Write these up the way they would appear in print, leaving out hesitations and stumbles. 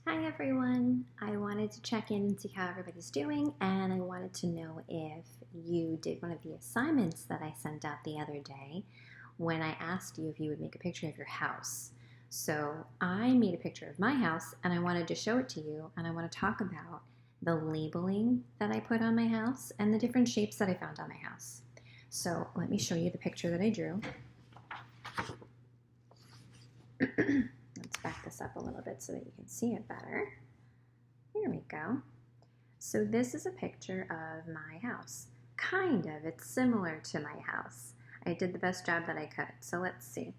Hi everyone! I wanted to check in and see how everybody's doing, and I wanted to know if you did one of the assignments that I sent out the other day when I asked you if you would make a picture of your house. So I made a picture of my house and I wanted to show it to you, and I want to talk about the labeling that I put on my house and the different shapes that I found on my house. So let me show you the picture that I drew. Let's back this up a little bit so that you can see it better. Here we go. So this is a picture of my house. Kind of, it's similar to my house. I did the best job that I could. So let's see.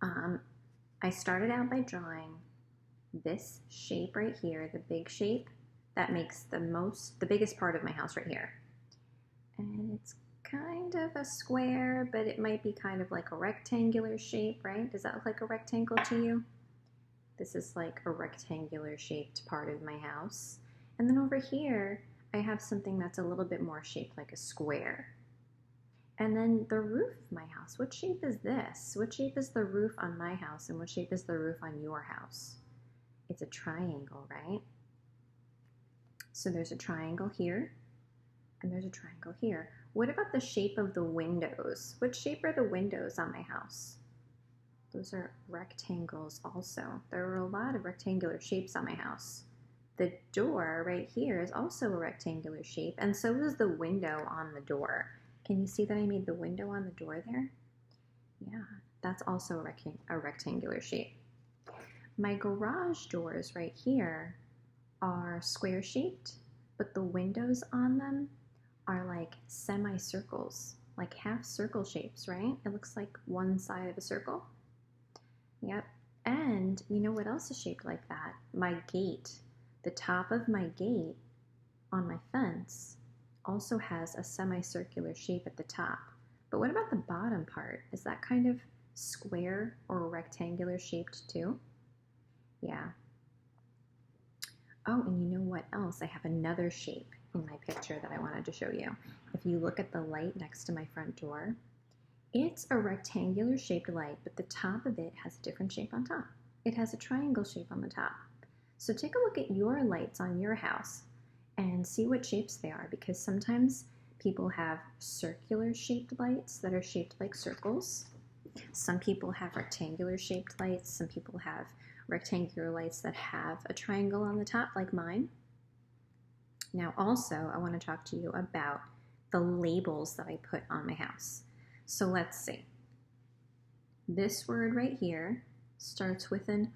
I started out by drawing this shape right here, the big shape that makes the biggest part of my house right here. And it's kind of a square, but it might be kind of like a rectangular shape, right? Does that look like a rectangle to you? This is like a rectangular shaped part of my house. And then over here, I have something that's a little bit more shaped like a square. And then the roof of my house, what shape is this? What shape is the roof on my house and what shape is the roof on your house? It's a triangle, right? So there's a triangle here and there's a triangle here. What about the shape of the windows? What shape are the windows on my house? Those are rectangles also. There are a lot of rectangular shapes on my house. The door right here is also a rectangular shape, and so is the window on the door. Can you see that I made the window on the door there? Yeah, that's also a rectangular shape. My garage doors right here are square shaped, but the windows on them are like semicircles, like half circle shapes, right? It looks like one side of a circle. Yep. And you know what else is shaped like that? My gate. The top of my gate on my fence also has a semicircular shape at the top. But what about the bottom part? Is that kind of square or rectangular shaped too? Yeah. Oh, and you know what else? I have another shape in my picture that I wanted to show you. If you look at the light next to my front door, it's a rectangular shaped light, but the top of it has a different shape on top. It has a triangle shape on the top. So take a look at your lights on your house and see what shapes they are, because sometimes people have circular shaped lights that are shaped like circles. Some people have rectangular shaped lights. Some people have rectangular lights that have a triangle on the top like mine. Now also, I want to talk to you about the labels that I put on my house. So let's see. This word right here starts with an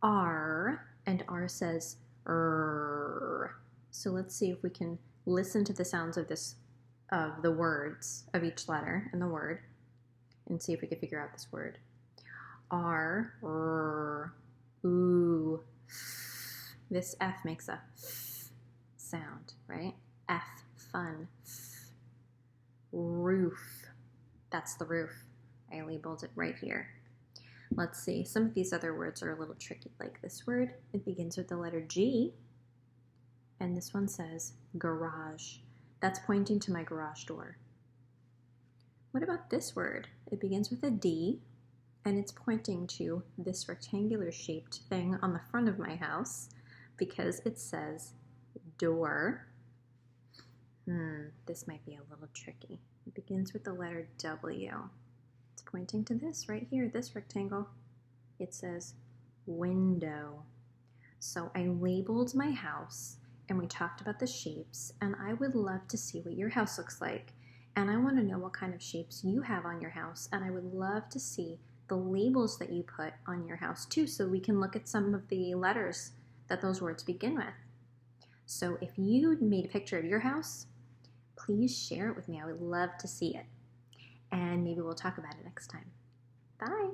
R, and R says R. So let's see if we can listen to the sounds of the words of each letter in the word, and see if we can figure out this word. R, R, ooh, f. This F makes a f sound, right? F, fun, f. Roof. That's the roof. I labeled it right here. Let's see. Some of these other words are a little tricky, like this word. It begins with the letter G, and this one says garage. That's pointing to my garage door. What about this word? It begins with a D, and it's pointing to this rectangular shaped thing on the front of my house because it says door. This might be a little tricky. It begins with the letter W. It's pointing to this right here, this rectangle. It says window. So I labeled my house and we talked about the shapes, and I would love to see what your house looks like. And I want to know what kind of shapes you have on your house, and I would love to see the labels that you put on your house too, so we can look at some of the letters that those words begin with. So if you made a picture of your house, please share it with me. I would love to see it. And maybe we'll talk about it next time. Bye.